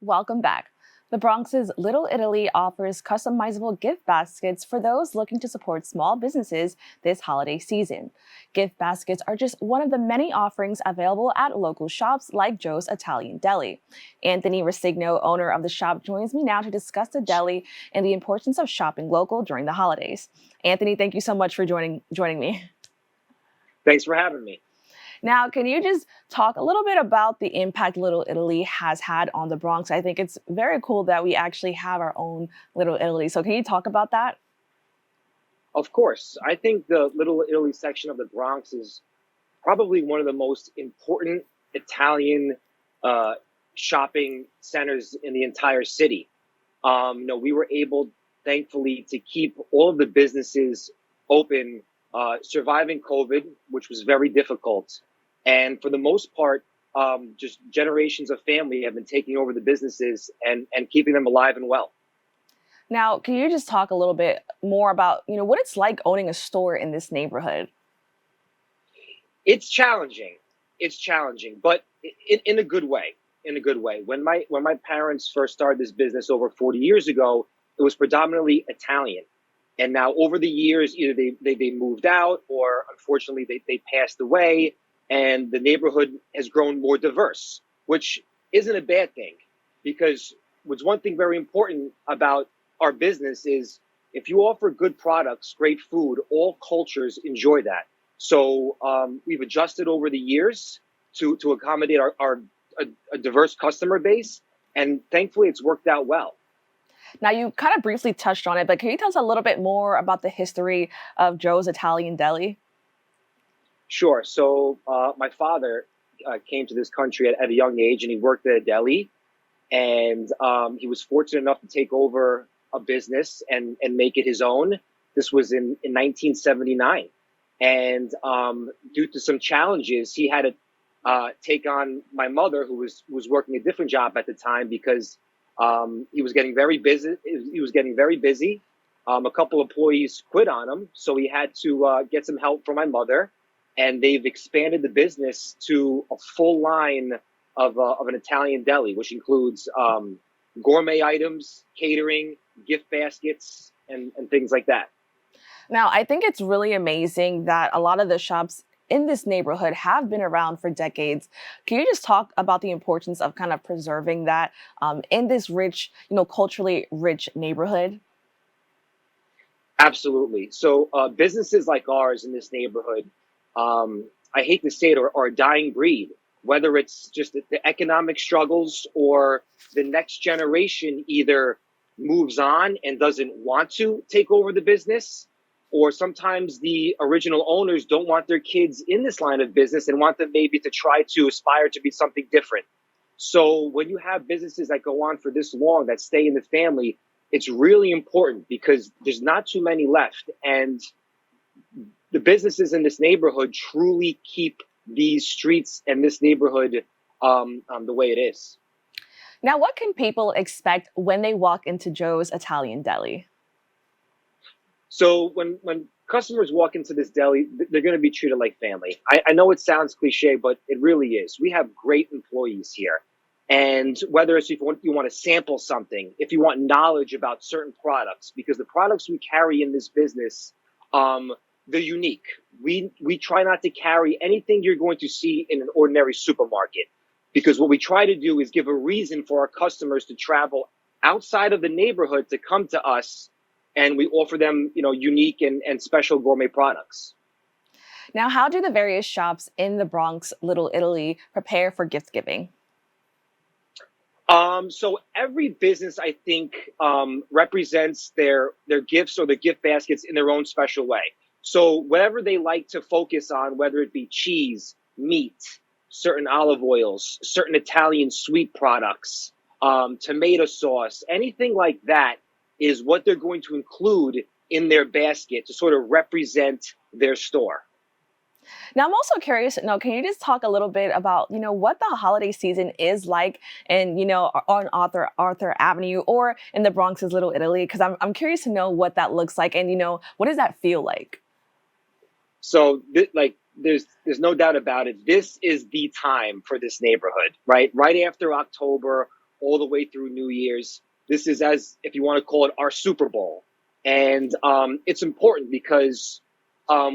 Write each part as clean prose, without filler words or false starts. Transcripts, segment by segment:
Welcome back. The Bronx's Little Italy offers customizable gift baskets for those looking to support small businesses this holiday season. Gift baskets are just one of the many offerings available at local shops like Joe's Italian Deli. Anthony Ruscigno, owner of the shop, joins me now to discuss the deli and the importance of shopping local during the holidays. Anthony, thank you so much for joining me. Thanks for having me. Now, can you just talk a little bit about the impact Little Italy has had on the Bronx? I think it's very cool that we actually have our own Little Italy. So can you talk about that? Of course, I think the Little Italy section of the Bronx is probably one of the most important Italian shopping centers in the entire city. We were able, thankfully, to keep all of the businesses open, surviving COVID, which was very difficult. And for the most part, just generations of family have been taking over the businesses and keeping them alive and well. Now, can you just talk a little bit more about, what it's like owning a store in this neighborhood? It's challenging. It's challenging, but in a good way. In a good way. When my parents first started this business over 40 years ago, it was predominantly Italian. And now over the years, either they moved out or unfortunately they passed away. And the neighborhood has grown more diverse, which isn't a bad thing, because what's one thing very important about our business is if you offer good products, great food, all cultures enjoy that. So we've adjusted over the years to accommodate a diverse customer base, and thankfully it's worked out well. Now, you kind of briefly touched on it, but can you tell us a little bit more about the history of Joe's Italian Deli? Sure. So my father came to this country at a young age, and he worked at a deli. And he was fortunate enough to take over a business and make it his own. This was in 1979. And due to some challenges, he had to take on my mother, who was working a different job at the time, because he was getting very busy. A couple employees quit on him, so he had to get some help from my mother. And they've expanded the business to a full line of an Italian deli, which includes gourmet items, catering, gift baskets, and things like that. Now, I think it's really amazing that a lot of the shops in this neighborhood have been around for decades. Can you just talk about the importance of kind of preserving that in this rich, culturally rich neighborhood? Absolutely. So businesses like ours in this neighborhood, I hate to say it, are a dying breed, whether it's just the economic struggles or the next generation either moves on and doesn't want to take over the business, or sometimes the original owners don't want their kids in this line of business and want them maybe to try to aspire to be something different. So when you have businesses that go on for this long, that stay in the family, it's really important because there's not too many left. And the businesses in this neighborhood truly keep these streets and this neighborhood the way it is. Now, what can people expect when they walk into Joe's Italian Deli? So when customers walk into this deli, they're going to be treated like family. I know it sounds cliche, but it really is. We have great employees here. And whether it's if you want to sample something, if you want knowledge about certain products, because the products we carry in this business, they're unique. We try not to carry anything you're going to see in an ordinary supermarket, because what we try to do is give a reason for our customers to travel outside of the neighborhood to come to us, and we offer them, unique and special gourmet products. Now, how do the various shops in the Bronx, Little Italy, prepare for gift giving? So every business, I think, represents their gifts or their gift baskets in their own special way. So whatever they like to focus on, whether it be cheese, meat, certain olive oils, certain Italian sweet products, tomato sauce, anything like that is what they're going to include in their basket to sort of represent their store. Now, I'm also curious to know, can you just talk a little bit about, what the holiday season is like and, on Arthur Avenue or in the Bronx's Little Italy? Because I'm curious to know what that looks like and, what does that feel like? So there's no doubt about it. This is the time for this neighborhood, right? Right after October, all the way through New Year's. This is, as if you want to call it, our Super Bowl. And it's important because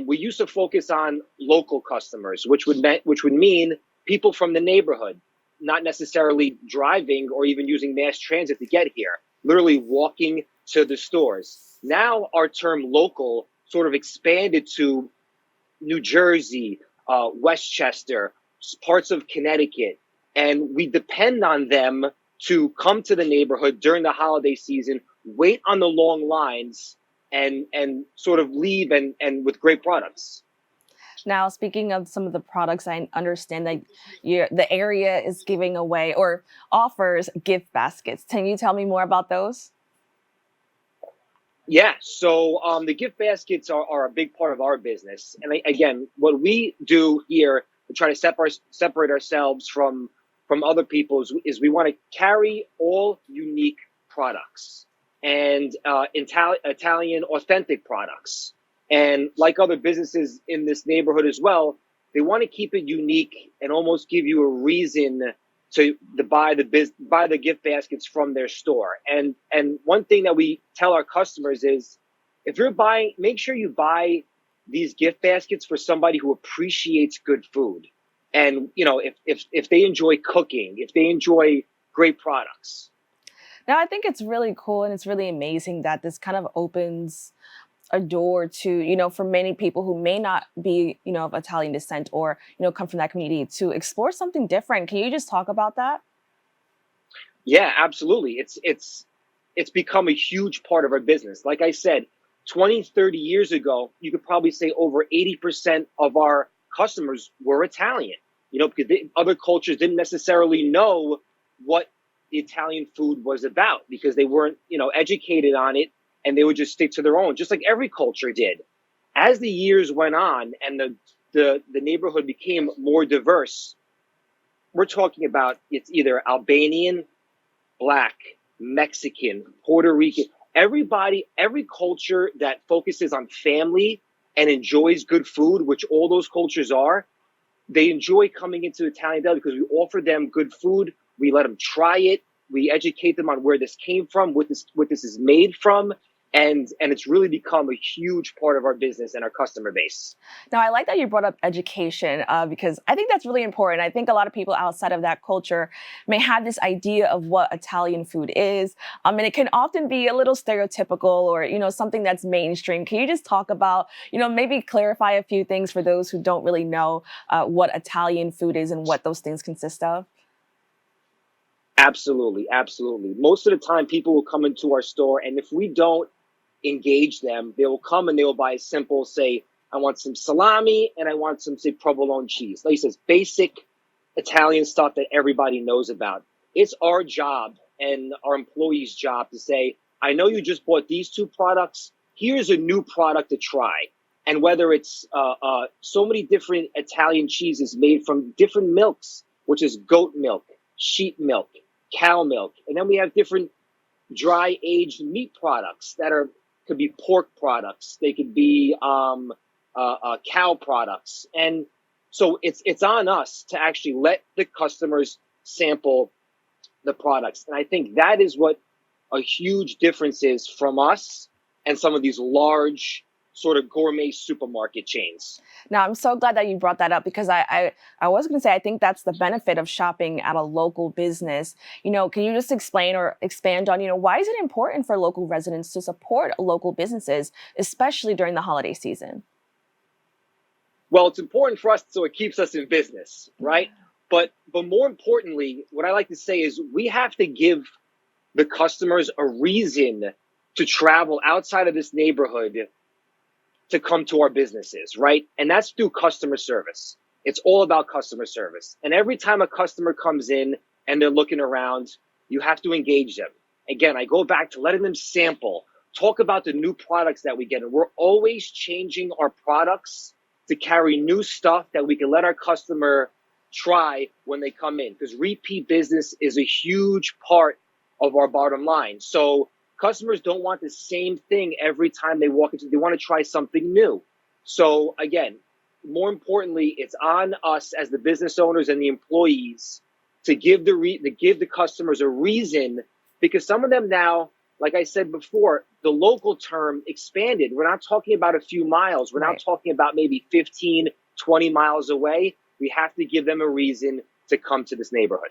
we used to focus on local customers, which would mean people from the neighborhood, not necessarily driving or even using mass transit to get here, literally walking to the stores. Now our term local sort of expanded to New Jersey, Westchester, parts of Connecticut, and we depend on them to come to the neighborhood during the holiday season, wait on the long lines, and sort of leave and with great products. Now, speaking of some of the products, I understand that the area is giving away or offers gift baskets. Can you tell me more about those? Yeah, so the gift baskets are a big part of our business. And again, what we do here to try to separate ourselves from other people is we want to carry all unique products and Italian authentic products. And like other businesses in this neighborhood as well, they want to keep it unique and almost give you a reason to buy the gift baskets from their store. And one thing that we tell our customers is, if you're buying, make sure you buy these gift baskets for somebody who appreciates good food. And if they enjoy cooking, if they enjoy great products. Now, I think it's really cool and it's really amazing that this kind of opens a door to, for many people who may not be, of Italian descent or, come from that community to explore something different. Can you just talk about that? Yeah, absolutely. It's become a huge part of our business. Like I said, 20, 30 years ago, you could probably say over 80% of our customers were Italian, because other cultures didn't necessarily know what the Italian food was about because they weren't, educated on it, and they would just stick to their own, just like every culture did. As the years went on and the neighborhood became more diverse, we're talking about it's either Albanian, Black, Mexican, Puerto Rican, everybody, every culture that focuses on family and enjoys good food, which all those cultures are, they enjoy coming into Italian Deli because we offer them good food. We let them try it. We educate them on where this came from, what this is made from. And it's really become a huge part of our business and our customer base. Now, I like that you brought up education because I think that's really important. I think a lot of people outside of that culture may have this idea of what Italian food is, and it can often be a little stereotypical or, something that's mainstream. Can you just talk about, maybe clarify a few things for those who don't really know what Italian food is and what those things consist of? Absolutely, absolutely. Most of the time, people will come into our store, and if we don't engage them, they will come and they will buy a simple, say, I want some salami and I want some, say, provolone cheese. Like he says, basic Italian stuff that everybody knows about. It's our job and our employees' job to say, I know you just bought these two products. Here's a new product to try. And whether it's so many different Italian cheeses made from different milks, which is goat milk, sheep milk, cow milk. And then we have different dry aged meat products that could be pork products. They could be cow products. And so it's on us to actually let the customers sample the products. And I think that is what a huge difference is from us and some of these large sort of gourmet supermarket chains. Now, I'm so glad that you brought that up because I was going to say, I think that's the benefit of shopping at a local business. Can you just explain or expand on, why is it important for local residents to support local businesses, especially during the holiday season? Well, it's important for us so it keeps us in business, right? But more importantly, what I like to say is we have to give the customers a reason to travel outside of this neighborhood to come to our businesses, right? And that's through customer service. It's all about customer service. And every time a customer comes in and they're looking around, you have to engage them. Again, I go back to letting them sample, talk about the new products that we get. And we're always changing our products to carry new stuff that we can let our customer try when they come in, because repeat business is a huge part of our bottom line. So customers don't want the same thing every time they walk into, they want to try something new. So again, more importantly, it's on us as the business owners and the employees to give the customers a reason, because some of them now, like I said before, the local term expanded. We're not talking about a few miles. We're not talking about maybe 15, 20 miles away. We have to give them a reason to come to this neighborhood.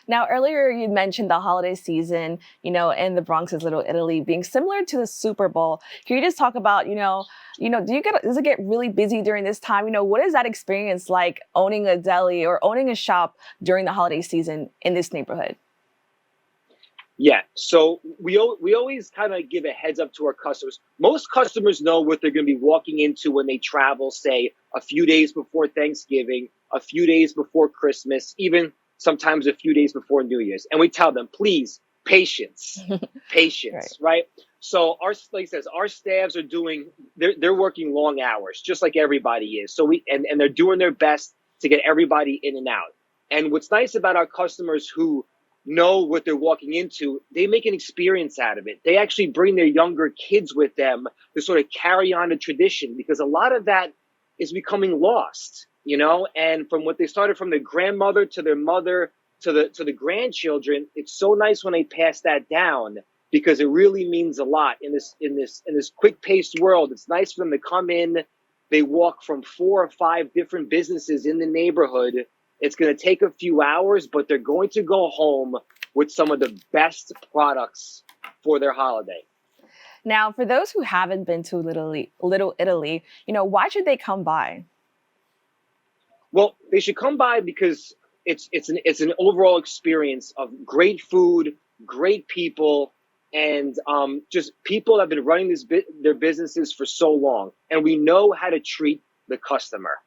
Now, earlier you mentioned the holiday season, in the Bronx's Little Italy being similar to the Super Bowl. Can you just talk about, does it get really busy during this time? What is that experience like owning a deli or owning a shop during the holiday season in this neighborhood? Yeah, so we always kind of give a heads up to our customers. Most customers know what they're going to be walking into when they travel, say, a few days before Thanksgiving, a few days before Christmas, even sometimes a few days before New Year's. And we tell them, please, patience, right? So our staffs are they're working long hours, just like everybody is. So and they're doing their best to get everybody in and out. And what's nice about our customers who know what they're walking into, they make an experience out of it. They actually bring their younger kids with them to sort of carry on the tradition, because a lot of that is becoming lost, and from what they started from their grandmother to their mother to the grandchildren, it's so nice when they pass that down, because it really means a lot in this quick-paced world. It's nice for them to come in. They walk from 4 or 5 different businesses in the neighborhood. It's going to take a few hours, but they're going to go home with some of the best products for their holiday. Now, for those who haven't been to Little Italy, why should they come by? Well, they should come by because it's an overall experience of great food, great people, and just people that have been running their businesses for so long, and we know how to treat the customer.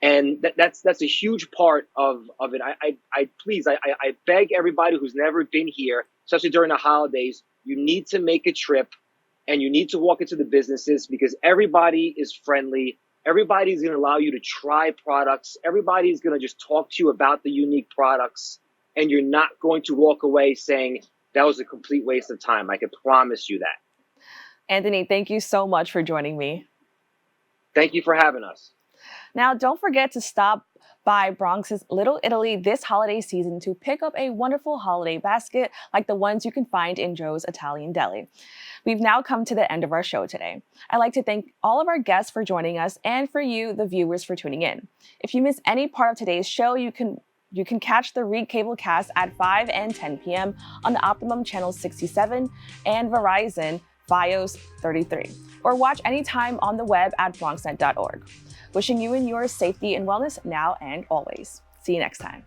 And that's a huge part of it. I beg everybody who's never been here, especially during the holidays, you need to make a trip and you need to walk into the businesses, because everybody is friendly. Everybody's going to allow you to try products. Everybody's going to just talk to you about the unique products, and you're not going to walk away saying that was a complete waste of time. I can promise you that. Anthony, thank you so much for joining me. Thank you for having us. Now, don't forget to stop by Bronx's Little Italy this holiday season to pick up a wonderful holiday basket like the ones you can find in Joe's Italian Deli. We've now come to the end of our show today. I'd like to thank all of our guests for joining us, and for you, the viewers, for tuning in. If you miss any part of today's show, you can catch the Read Cable cast at 5 and 10 p.m. on the Optimum Channel 67 and Verizon Fios 33, or watch anytime on the web at bronxnet.org. Wishing you and yours safety and wellness now and always. See you next time.